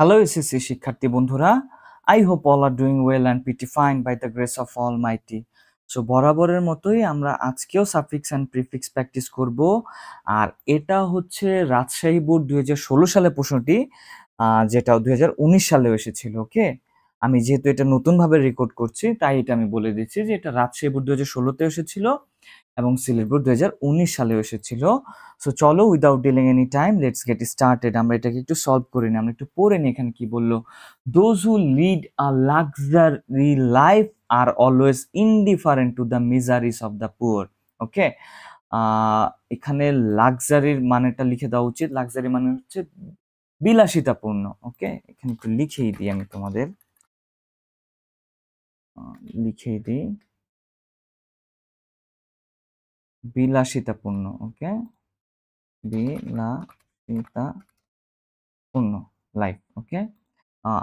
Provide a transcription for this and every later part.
Hello SSC শিক্ষার্থী বন্ধুরা, I hope all are doing well and pretty fine by the grace of Almighty. So বরাবরের মতোই আমরা আজকেও সাফিক্স অ্যান্ড প্রিফিক্স প্র্যাকটিস করব। আর এটা হচ্ছে রাজশাহী বোর্ড 2016 সালে প্রশ্নটি, যেটা 2019 সালেও এসেছিল। ওকে, আমি যেহেতু এটা নতুনভাবে রেকর্ড করছি তাই এটা আমি বলে দিচ্ছি যে এটা রাজশাহী বোর্ড 2016-তে এসেছিল এবং সিলেট বোর্ড 2019 সালেও এসেছিল। সো চলো, without delaying any time, let's get started. আমরা এটাকে একটু সলভ করে নিই। আমরা একটু পড়ে নিই এখানে কি বললো। Those who lead a luxury life আর always indifferent to the miseries of the poor. Okay, এখানে লাক্সারির মানেটা লিখে দেওয়া উচিত। লাক্সারি মানে হচ্ছে বিলাসিতাপূর্ণ। ওকে, এখানে একটু লিখেই দিই, আমি তোমাদের লিখেই দিই বিলাসিতাপূর্ণ। ওকে, বিলাসিতাপূর্ণ লাইফ। ওকে,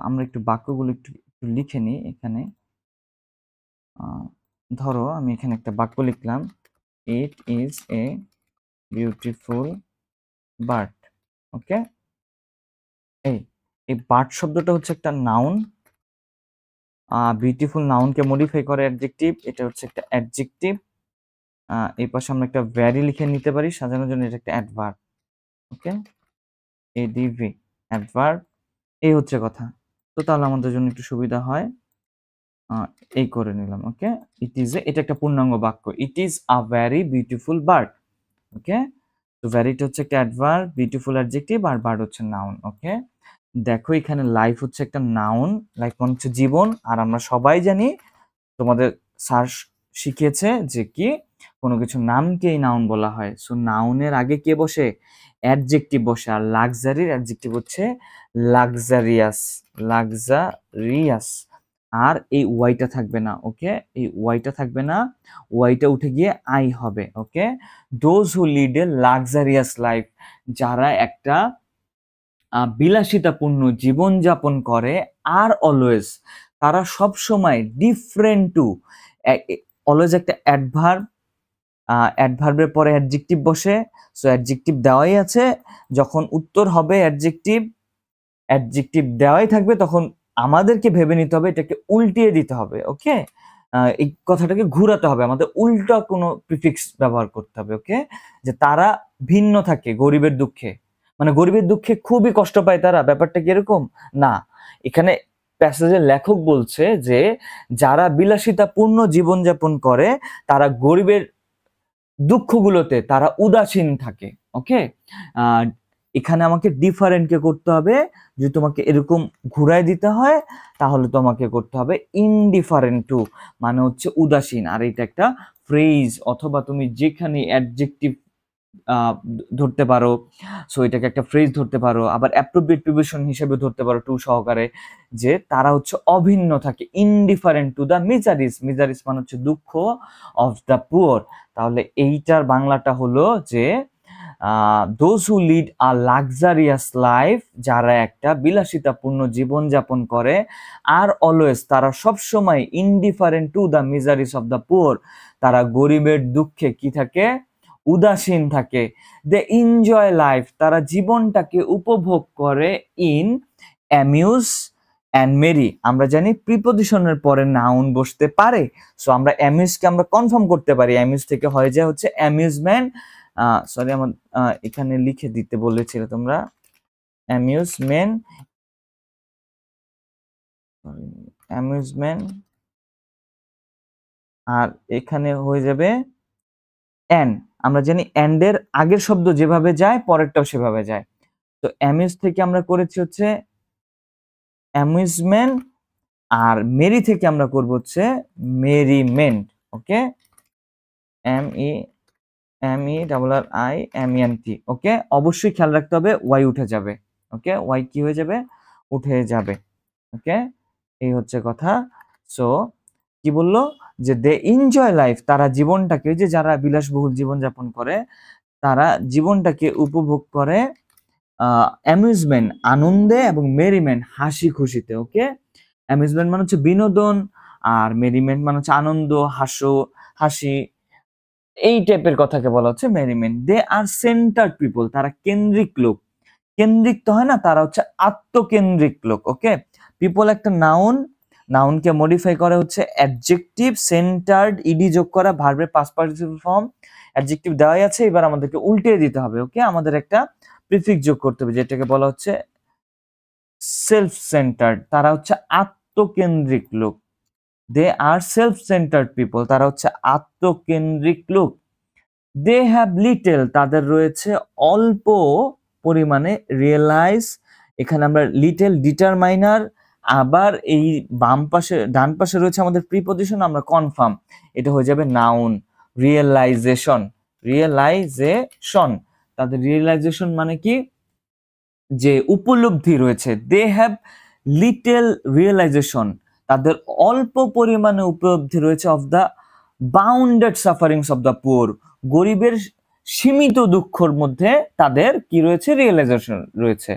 আমরা একটু বাক্যগুলো একটু লিখে নিই এখানে। ধরো আমি এখানে একটা বাক্য লিখলাম, it is a beautiful bird. Okay, এই বার্ড শব্দটা হচ্ছে একটা নাউন। বিউটিফুল নাউনকে মডিফাই করে অ্যাডজেক্টিভ, এটা হচ্ছে একটা অ্যাডজেক্টিভ। এই পাশে আমরা একটা ভ্যারি লিখে নিতে পারি সাজানোর জন্য, এটা একটা অ্যাডভার্ব। ওকে, এডিভি অ্যাডভার্ব, এই হচ্ছে কথা। তো তাহলে আমাদের জন্য একটু সুবিধা হয়, এই করে নিলাম। ওকে, ইট ইজ এ, এটা একটা পূর্ণাঙ্গ বাক্য। It is a very beautiful bird. Okay, তো ভ্যারিটা হচ্ছে একটা অ্যাডভার্ব, বিউটিফুল অ্যাডজেক্টিভ, আর বার্ড হচ্ছে নাউন। ওকে, দেখো এখানে লাইফ হচ্ছে একটা নাউন। লাইফ মানে হচ্ছে জীবন। আর আমরা সবাই জানি, তোমাদের স্যার শিখিয়েছে যে কি কোনো কিছু নামকেই নাউন বলা হয়। সো নাউনের আগে কে বসে? অ্যাডজেক্টিভ বসে। আর লাক্সারির অ্যাডজেক্টিভ হচ্ছে লাক্সারিয়াস। লাক্সারিয়াস। আর এই ওয়াইটা থাকবে না। ওকে, এই ওয়াইটা থাকবে না, ওয়াইটা উঠে গিয়ে আই হবে। Okay, those who lead a luxurious life, যারা একটা বিলাসিতাপূর্ণ জীবনযাপন করে, আর অলওয়েজ, তারা সব সময়, ডিফারেন্ট টু, অলওয়েজ একটা অ্যাডভার্ব, অ্যাডভার্বের পরে অ্যাডজেক্টিভ বসে। সো অ্যাডজেক্টিভ দেওয়াই আছে, যখন উত্তর হবে অ্যাডজেক্টিভ, অ্যাডজেক্টিভ দেওয়াই থাকবে, তখন আমাদেরকে ভেবে নিতে হবে, এটাকে উল্টিয়ে দিতে হবে। ওকে, এই কথাটাকে ঘুরাতে হবে, আমাদের উল্টা কোনো প্রিফিক্স ব্যবহার করতে হবে। ওকে, যে তারা ভিন্ন থাকে গরিবের দুঃখে, মানে গরিবের দুঃখে খুবই কষ্ট পায় তারা, ব্যাপারটা কি এরকম না। এখানে প্যাসেজের লেখক বলছে যে যারা বিলাসিতাপূর্ণ জীবনযাপন করে, তারা গরিবের দুঃখগুলোতে তারা উদাসীন থাকে। ওকে, এখানে আমাকে ডিফারেন্টকে করতে হবে। যদি তোমাকে এরকম ঘুরায় দিতে হয়, তাহলে তোমাকে করতে হবে ইনডিফারেন্ট টু, মানে হচ্ছে উদাসীন। আর এটা একটা ফ্রেজ, অথবা তুমি যেখানে অ্যাডজেক্টিভ ধরতে পারো, সো এটাকে একটা ফ্রেজ ধরতে পারো, আবার অ্যাপ্রোপ্রিয়েট প্রিপোজিশন হিসেবে ধরতে পারো টু সহকারে, যে তারা হচ্ছে অভিন্ন থাকে, ইনডিফারেন্ট টু দ্য মিজারিস। মিজারিস মানে হচ্ছে দুঃখ, অফ দ্য পুয়ার। তাহলে এইটার বাংলাটা হলো যে those who lead a luxurious life, যারা একটা বিলাসিতাপূর্ণ জীবনযাপন করে, আর অলওয়েজ, তারা সবসময়, indifferent to the miseries of the poor, তারা গরিবের দুঃখে কি থাকে? উদাসীন থাকে। দে এনজয় লাইফ, তারা জীবনটাকে উপভোগ করে। ইন অ্যামিউজ অ্যান্ড মেরি, আমরা জানি প্রিপোজিশনের পরে নাউন বসতে পারে। সো আমরা অ্যামিউজকে আমরা কনফার্ম করতে পারি, অ্যামিউজ থেকে হয়ে যায় হচ্ছে অ্যামিউজমেন্ট। সরি, আমার এখানে লিখে দিতে বলেছিলে তোমরা, অ্যামিউজমেন্ট, অ্যামিউজমেন্ট, আর এখানে হয়ে যাবে অ্যান্ড। আমরা জানি অ্যান্ড এর আগের শব্দ যেভাবে যায়, পরেরটাও সেভাবে যায়। তো অ্যামিউজ থেকে আমরা করেছি হচ্ছে অ্যামিউজমেন্ট, আর মেরি থেকে আমরা করব হচ্ছে মেরিমেন্ট। ওকে, MEMERRIMENT। ওকে, অবশ্যই খেয়াল রাখতে হবে ওয়াই উঠে যাবে। ওকে, ওয়াই কি হয়ে যাবে? উঠে যাবে। ওকে, এই হচ্ছে কথা। সো কি বললো? যে দে এনজয় লাইফ, তারা জীবনটাকে, যে যারা বিলাসবহুল জীবনযাপন করে, তারা জীবনটাকে উপভোগ করে অ্যামিউজমেন্ট, আনন্দে, এবং মেরিমেন্ট, হাসি খুশিতে। ওকে, অ্যামিউজমেন্ট মানে হচ্ছে বিনোদন, আর মেরিমেন্ট মানে হচ্ছে আনন্দ, হাসি, এই টাইপের কথাকে বলা হচ্ছে মেরিমেন্ট। দে আর সেন্টার্ড পিপল, তারা কেন্দ্রিক লোক। কেন্দ্রিক তো হয় না, তারা হচ্ছে আত্মকেন্দ্রিক লোক। ওকে, পিপল একটা নাউনকে মডিফাই করে হচ্ছে অ্যাডজেক্টিভ সেন্টার্ড ইডি যোগ করা ভার্বের পাস্ট পার্টিসিপল ফর্ম। অ্যাডজেক্টিভ দেওয়াই আছে, এবার আমাদেরকে উল্টে দিতে হবে। ওকে, আমাদের একটা প্রিফিক্স যোগ করতে হবে যেটাকে বলা হচ্ছে সেলফ সেন্টার্ড। তারা হচ্ছে আত্মকেন্দ্রিক লোক। দে আর সেলফ সেন্টার্ড পিপল, তারা হচ্ছে আত্মকেন্দ্রিক লোক। দে হ্যাভ লিটল, তাদের রয়েছে অল্প পরিমাণে রিয়েলাইজ। এখানে আমরা লিটল ডিটারমাইনার, আবার এই ডান পাশে রয়েছে আমাদের প্রিপজিশন, আমরা কনফার্ম, এটা হয়ে যাবে নাউন। রিয়েলাইজেশন, তাদের রিয়েলাইজেশন মানে কি, যে উপলব্ধি রয়েছে। দে হ্যাভ লিটল রিয়েলাইজেশন, তাদের অল্প পরিমাণে উপলব্ধি রয়েছে of the bounded sufferings of the poor, গরিবের সীমিত দুঃখের মধ্যে তাদের কি রয়েছে, রিয়েলাইজেশন রয়েছে।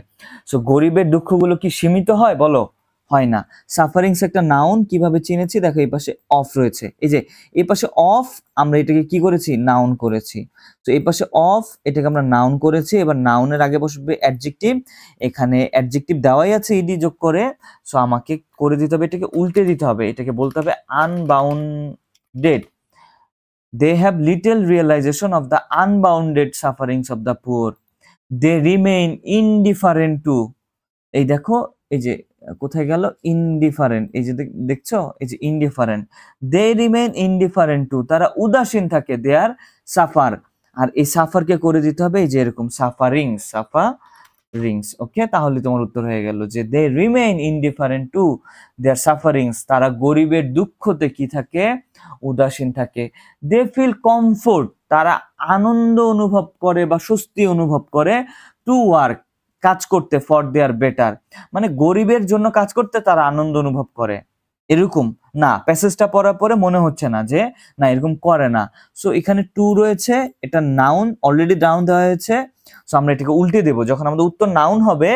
সো গরিবের দুঃখগুলো কি সীমিত হয়, বলো? হয় না। সাফারিংস একটা নাউন, কিভাবে চিনেছি দেখো, এই পাশে অফ রয়েছে, এই যে এই পাশে অফ, আমরা এটাকে কি করেছি, নাউন করেছি। তো এই পাশে অফ, এটাকে আমরা নাউন করেছি। এবার নাউনের আগে বসবে অ্যাডজেক্টিভ, এখানে অ্যাডজেক্টিভ দেওয়াই আছে ইডি যোগ করে। সো আমাকে করে দিতে হবে, এটাকে উল্টে দিতে হবে, এটাকে বলতে হবে unbounded. They have little realization of the unbounded sufferings of the poor. They remain indifferent to, এই দেখো, এই যে কোথায় গেল ইনডিফারেন্ট, এই যে দেখছো, এই যে indifferent. They remain indifferent to, তারা উদাসীন থাকে, দে আর সাফার। আর এই সাফারকে করে দিতে হবে এই যে এরকম সাফারিংস। ওকে, তাহলে তোমার উত্তর হয়ে গেল যে they remain indifferent to their sufferings, তারা গরিবের দুঃখতে কি থাকে, উদাসীন থাকে। দে ফিল কমফোর্ট, তারা আনন্দ অনুভব করে বা স্বস্তি অনুভব করে। টু ওয়ার্ক, কাজ করতে, ফর দেয়ার বেটার, মানে গরিবের জন্য কাজ করতে তারা আনন্দ অনুভব করে। এরকম না, প্যাসেজটা পড়ার পরে মনে হচ্ছে না যে না এরকম করে না। সো এখানে টু রয়েছে, এটা নাউন, অলরেডি নাউন দেওয়া হয়েছে। সো আমরা এটাকে উল্টে দেব, যখন আমাদের উত্তর নাউন হবে,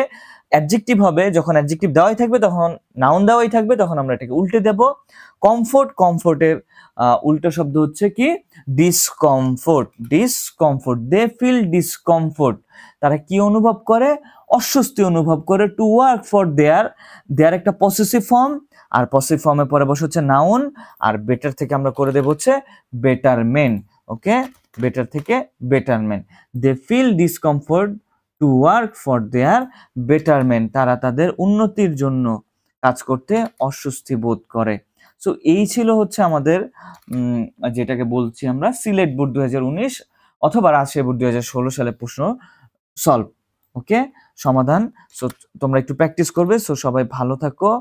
অ্যাডজেক্টিভ হবে, যখন অ্যাডজেক্টিভ দেওয়াই থাকবে তখন নাউন দেওয়াই থাকবে, তখন আমরা এটাকে উল্টে দেব। কমফোর্টের উল্টো শব্দ হচ্ছে কি, ডিসকমফোর্ট। দে ফিল ডিসকমফোর্ট, তারা কি অনুভব করে, অস্বস্তি অনুভব করে। টু ওয়ার্ক ফর দেয়ার একটা পসেসিভ ফর্ম, আর পসেসিভ ফর্মের পরে বসে হচ্ছে নাউন, আর বেটার থেকে আমরা করে দেব হচ্ছে বেটারমেন্ট। ওকে, বেটার থেকে betterment. They feel discomfort to work for their betterment, তারা তাদের উন্নতির জন্য কাজ করতে অস্বস্তি বোধ করে। সো এই ছিল হচ্ছে আমাদের যেটাকে বলছি আমরা সিলেট বোর্ড 2019 অথবা রাজশাহী বোর্ড 2016 সালে প্রশ্ন সলভ। ওকে, সমাধান। সো তোমরা একটু প্র্যাকটিস করবে। সো সবাই ভালো থাকো,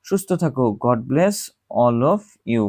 সুস্থ থাকো। God bless all of you.